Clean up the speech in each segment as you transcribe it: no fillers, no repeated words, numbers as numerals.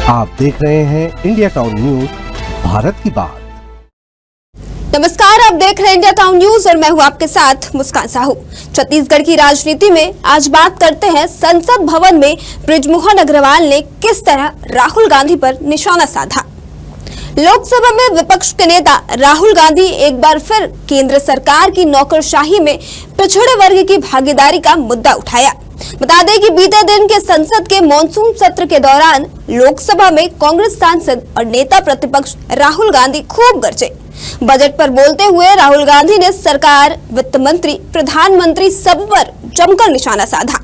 आप देख रहे हैं इंडिया टाउन न्यूज, भारत की बात। नमस्कार, आप देख रहे हैं इंडिया टाउन न्यूज और मैं हूं आपके साथ मुस्कान साहू। छत्तीसगढ़ की राजनीति में आज बात करते हैं संसद भवन में बृजमोहन अग्रवाल ने किस तरह राहुल गांधी पर निशाना साधा। लोकसभा में विपक्ष के नेता राहुल गांधी एक बार फिर केंद्र सरकार की नौकरशाही में पिछड़े वर्ग की भागीदारी का मुद्दा उठाया। बता दें कि बीते दिन के संसद के मॉनसून सत्र के दौरान लोकसभा में कांग्रेस सांसद और नेता प्रतिपक्ष राहुल गांधी खूब गरजे। बजट पर बोलते हुए राहुल गांधी ने सरकार, वित्त मंत्री, प्रधानमंत्री सब पर जमकर निशाना साधा।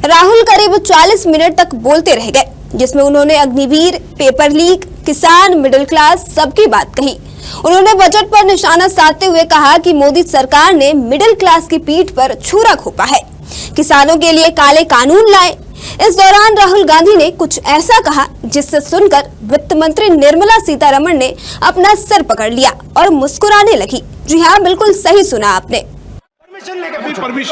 राहुल करीब 40 मिनट तक बोलते रह गए, जिसमें उन्होंने अग्निवीर, पेपर लीक, किसान, मिडिल क्लास सबकी बात कही। उन्होंने बजट पर निशाना साधते हुए कहा कि मोदी सरकार ने मिडिल क्लास की पीठ पर छुरा घोंपा है, किसानों के लिए काले कानून लाए। इस दौरान राहुल गांधी ने कुछ ऐसा कहा जिससे सुनकर वित्त मंत्री निर्मला सीतारमण ने अपना सर पकड़ लिया और मुस्कुराने लगी। जी हाँ, बिल्कुल सही सुना आपने। परमिशन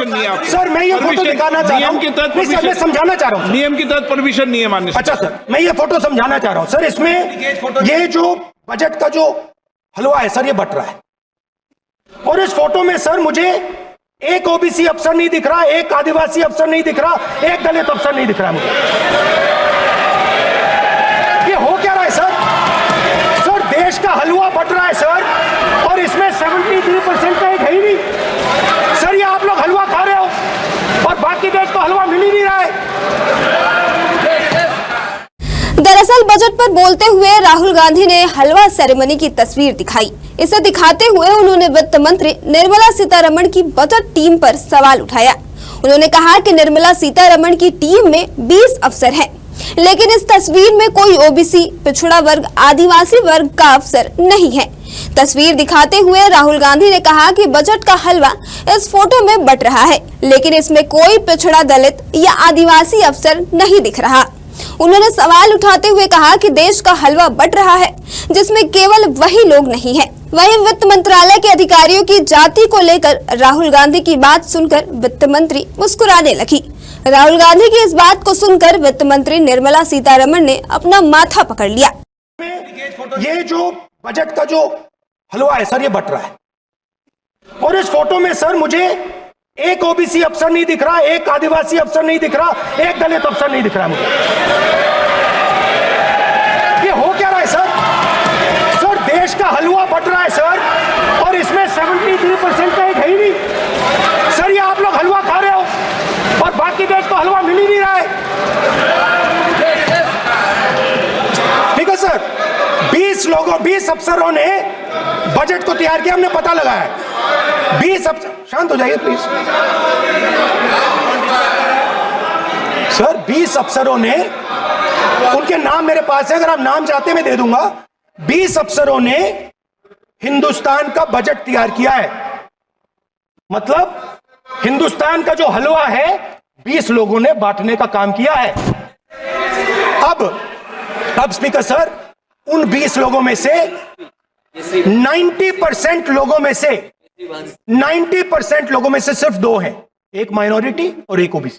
नहीं है आपको। सर, मैं ये फोटो दिखाना चाह रहा हूं। नियम के तहत मैं समझाना चाह रहा हूं। नियम के तहत परमिशन नहीं है माननीय। अच्छा सर, मैं ये फोटो समझाना चाह रहा हूं। सर, इसमें ये जो बजट का जो हलवा है सर, ये बट रहा है और इस फोटो में सर मुझे एक ओबीसी अफसर नहीं दिख रहा, एक आदिवासी अफसर नहीं दिख रहा, एक दलित अफसर नहीं दिख रहा मुझे। ये हो क्या रहा है सर? सर, देश का हलवा बट रहा है सर और इसमें 73% का एक है ही नहीं। सर, ये आप लोग हलवा खा रहे हो और बाकी देश को हलवा मिल ही नहीं रहा है। दरअसल बजट पर बोलते हुए राहुल गांधी ने हलवा सेरेमनी की तस्वीर दिखाई। इसे दिखाते हुए उन्होंने वित्त मंत्री निर्मला सीतारमण की बजट टीम पर सवाल उठाया। उन्होंने कहा कि निर्मला सीतारमण की टीम में 20 अफसर हैं, लेकिन इस तस्वीर में कोई ओबीसी, पिछड़ा वर्ग, आदिवासी वर्ग का अफसर नहीं है। तस्वीर दिखाते हुए राहुल गांधी ने कहा कि बजट का हलवा इस फोटो में बट रहा है, लेकिन इसमें कोई पिछड़ा, दलित या आदिवासी अफसर नहीं दिख रहा। उन्होंने सवाल उठाते हुए कहा कि देश का हलवा बट रहा है, जिसमें केवल वही लोग नहीं हैं। वहीं वित्त मंत्रालय के अधिकारियों की जाति को लेकर राहुल गांधी की बात सुनकर वित्त मंत्री मुस्कुराने लगी। राहुल गांधी की इस बात को सुनकर वित्त मंत्री निर्मला सीतारमण ने अपना माथा पकड़ लिया। ये जो बजट का जो हलवा है सर, ये बट रहा है और इस फोटो में सर मुझे एक ओबीसी अफसर नहीं दिख रहा, एक आदिवासी अफसर नहीं दिख रहा, एक दलित अफसर नहीं दिख रहा मुझे। ये हो क्या रहा है सर? सर, देश का हलवा बट रहा है सर और इसमें 73% का एक है ही नहीं। सर, ये आप लोग हलवा खा रहे हो और बाकी देश को हलवा मिल ही नहीं रहा है। ठीक है सर, 20 अफसरों ने बजट को तैयार किया, हमने पता लगाया है। 20 अफसर, शांत हो जाइए प्लीज सर। 20 अफसरों ने, उनके नाम मेरे पास है, अगर आप नाम चाहते मैं दे दूंगा। 20 अफसरों ने हिंदुस्तान का बजट तैयार किया है। मतलब हिंदुस्तान का जो हलवा है 20 लोगों ने बांटने का काम किया है। अब स्पीकर सर, उन 20 लोगों में से 90% लोगों में से सिर्फ 2 हैं, एक माइनॉरिटी और एक ओबीसी।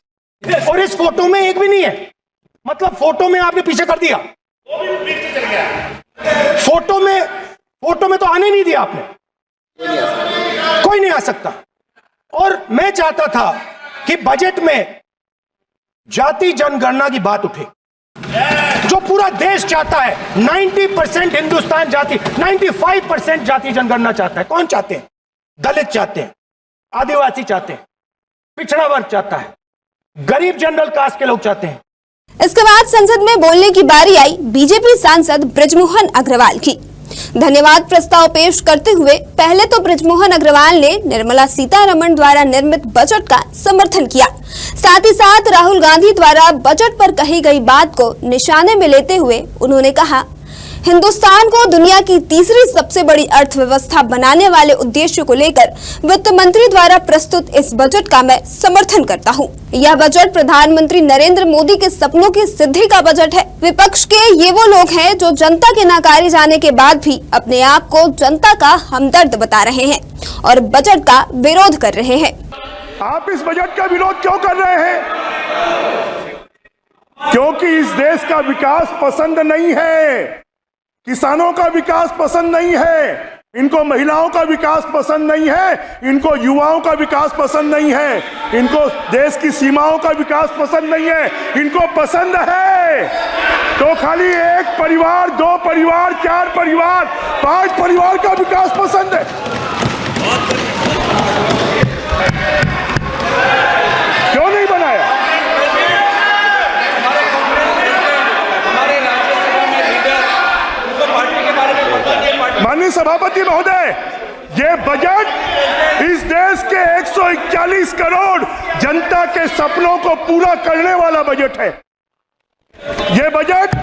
और इस फोटो में एक भी नहीं है। मतलब फोटो में आपने पीछे कर दिया, फोटो में तो आने नहीं दिया आपने। कोई नहीं आ सकता। और मैं चाहता था कि बजट में जाति जनगणना की बात उठे, जो पूरा देश चाहता है। 90% हिंदुस्तान जाति, 95% जाति जनगणना चाहता है। कौन चाहते हैं? दलित चाहते हैं, आदिवासी चाहते हैं, पिछड़ा वर्ग चाहता है, गरीब जनरल कास्ट के लोग चाहते हैं। इसके बाद संसद में बोलने की बारी आई बीजेपी सांसद बृजमोहन अग्रवाल की। धन्यवाद प्रस्ताव पेश करते हुए पहले तो बृजमोहन अग्रवाल ने निर्मला सीतारमण द्वारा निर्मित बजट का समर्थन किया। साथ ही साथ राहुल गांधी द्वारा बजट पर कही गई बात को निशाने में लेते हुए उन्होंने कहा, हिंदुस्तान को दुनिया की तीसरी सबसे बड़ी अर्थव्यवस्था बनाने वाले उद्देश्य को लेकर वित्त मंत्री द्वारा प्रस्तुत इस बजट का मैं समर्थन करता हूं। यह बजट प्रधानमंत्री नरेंद्र मोदी के सपनों की सिद्धि का बजट है। विपक्ष के ये वो लोग हैं जो जनता के नाकारे जाने के बाद भी अपने आप को जनता का हमदर्द बता रहे हैं और बजट का विरोध कर रहे हैं। आप इस बजट का विरोध क्यों कर रहे हैं? क्योंकि इस देश का विकास पसंद नहीं है, किसानों का विकास पसंद नहीं है, इनको महिलाओं का विकास पसंद नहीं है, इनको युवाओं का विकास पसंद नहीं है, इनको देश की सीमाओं का विकास पसंद नहीं है, इनको पसंद है तो खाली एक परिवार, 2 परिवार, 4 परिवार, 5 परिवार का विकास पसंद है। क्यों नहीं बनाया? माननीय सभापति महोदय, ये बजट इस देश के 141 करोड़ जनता के सपनों को पूरा करने वाला बजट है। ये बजट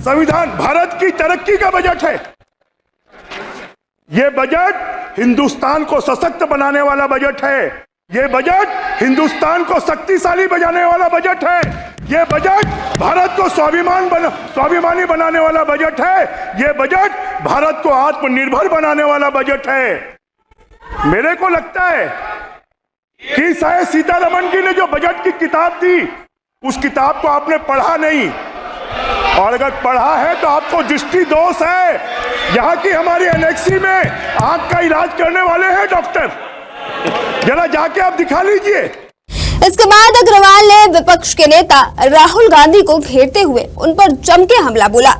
संविधान, भारत की तरक्की का बजट है। ये बजट हिंदुस्तान को सशक्त बनाने वाला बजट है। ये बजट हिंदुस्तान को शक्तिशाली बनाने वाला बजट है। ये बजट भारत को स्वाभिमानी बनाने वाला बजट है। ये बजट भारत को आत्मनिर्भर बनाने वाला बजट है। मेरे को लगता है कि शायद सीतारमण जी ने जो बजट की किताब दी, उस किताब को आपने पढ़ा नहीं, और अगर पढ़ा है तो आपको दृष्टि दोष है। यहाँ की हमारी एनेक्सी में आंख का इलाज करने वाले हैं डॉक्टर, जरा जाके आप दिखा लीजिए। इसके बाद अग्रवाल ने विपक्ष के नेता राहुल गांधी को घेरते हुए उन पर जम के हमला बोला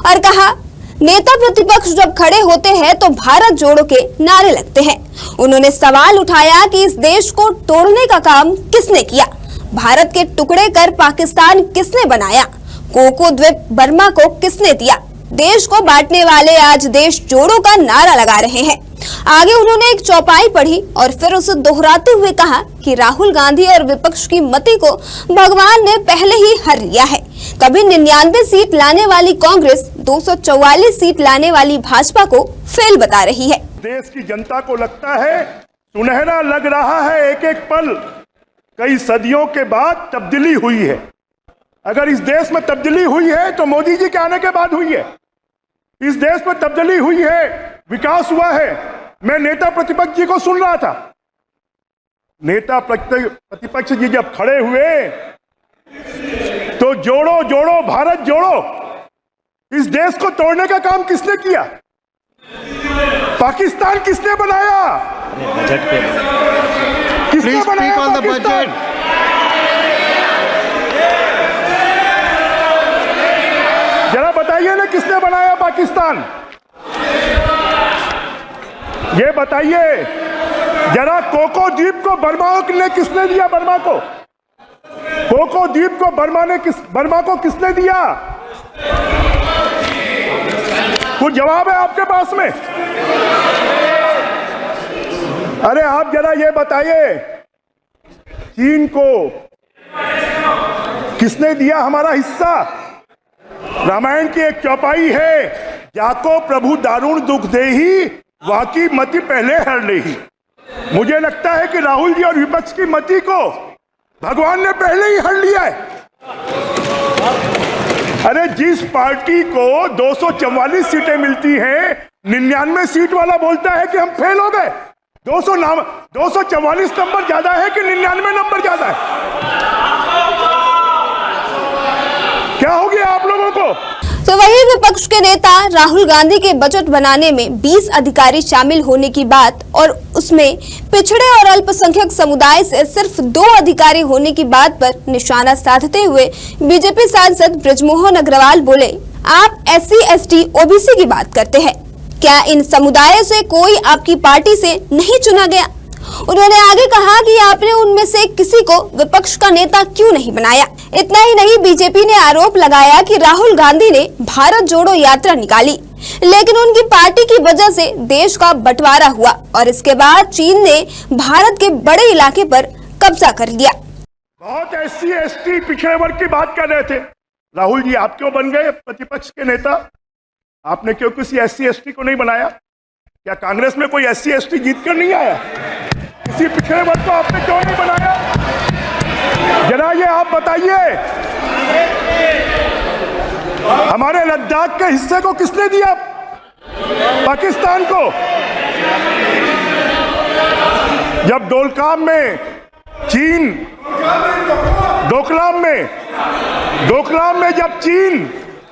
और कहा, नेता प्रतिपक्ष जब खड़े होते हैं तो भारत जोड़ो के नारे लगते हैं। उन्होंने सवाल उठाया कि इस देश को तोड़ने का काम किसने किया, भारत के टुकड़े कर पाकिस्तान किसने बनाया, कोको द्वीप बर्मा को किसने दिया, देश को बांटने वाले आज देश जोड़ो का नारा लगा रहे हैं। आगे उन्होंने एक चौपाई पढ़ी और फिर उसे दोहराते हुए कहा कि राहुल गांधी और विपक्ष की मति को भगवान ने पहले ही हर लिया है। कभी 99 सीट लाने वाली कांग्रेस 244 सीट लाने वाली भाजपा को फेल बता रही है। देश की जनता को लगता है सुनहरा लग रहा है एक एक पल, कई सदियों के बाद तब्दीली हुई है। अगर इस देश में तब्दीली हुई है तो मोदी जी के आने के बाद हुई है। इस देश में तब्दीली हुई है, विकास हुआ है। मैं नेता प्रतिपक्ष जी को सुन रहा था। नेता प्रतिपक्ष जी जब खड़े हुए तो जोड़ो जोड़ो भारत जोड़ो, इस देश को तोड़ने का काम किसने किया? पाकिस्तान किसने बनाया? किसने बनाया पाकिस्तान? जरा बताइए ना, किसने बनाया पाकिस्तान? ये बताइए जरा। कोको द्वीप को बर्मा ने किसने दिया? बर्मा को, कोको द्वीप को बर्मा को किसने दिया? कुछ जवाब है आपके पास में? अरे आप जरा ये बताइए, चीन को किसने दिया हमारा हिस्सा? रामायण की एक चौपाई है, जाको प्रभु दारुण दुख देही, वाकी मति पहले हर लेही। मुझे लगता है कि राहुल जी और विपक्ष की मति को भगवान ने पहले ही हर लिया है। अरे जिस पार्टी को 244 सीटें मिलती हैं, 99 सीट वाला बोलता है कि हम फेल हो गए। 244 नंबर ज्यादा है कि 99 नंबर ज्यादा है? क्या हो गया आप लोगों को? तो वही विपक्ष के नेता राहुल गांधी के बजट बनाने में 20 अधिकारी शामिल होने की बात और उसमें पिछड़े और अल्पसंख्यक समुदाय से सिर्फ 2 अधिकारी होने की बात पर निशाना साधते हुए बीजेपी सांसद बृजमोहन अग्रवाल बोले, आप SC ST OBC की बात करते हैं, क्या इन समुदायों से कोई आपकी पार्टी से नहीं चुना गया? उन्होंने आगे कहा कि आपने उनमें से किसी को विपक्ष का नेता क्यों नहीं बनाया। इतना ही नहीं, बीजेपी ने आरोप लगाया कि राहुल गांधी ने भारत जोड़ो यात्रा निकाली, लेकिन उनकी पार्टी की वजह से देश का बंटवारा हुआ और इसके बाद चीन ने भारत के बड़े इलाके पर कब्जा कर लिया। बहुत SC ST पिछड़े वर्ग की बात कर रहे थे। राहुल जी, आप क्यों बन गए प्रतिपक्ष के नेता? आपने क्यों किसी SC ST को नहीं बनाया? क्या कांग्रेस में कोई SC ST जीत कर नहीं आया? किसी पिछड़े वर्ग को आपने क्यों नहीं बनाया? जरा ये आप बताइए। हमारे लद्दाख के हिस्से को किसने दिया? पाकिस्तान को। जब डोकलाम में डोकलाम में जब चीन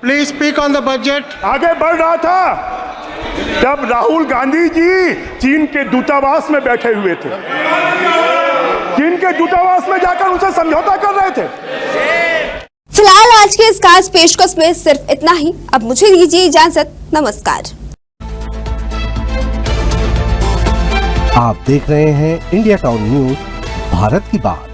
please speak on the budget. आगे बढ़ रहा था, तब राहुल गांधी जी चीन के दूतावास में बैठे हुए थे, चीन के दूतावास में जाकर उनसे समझौता कर रहे थे। फिलहाल आज के इस खास पेशकश में सिर्फ इतना ही। अब मुझे दीजिए इजाजत। नमस्कार। आप देख रहे हैं इंडिया टाउन न्यूज, भारत की बात।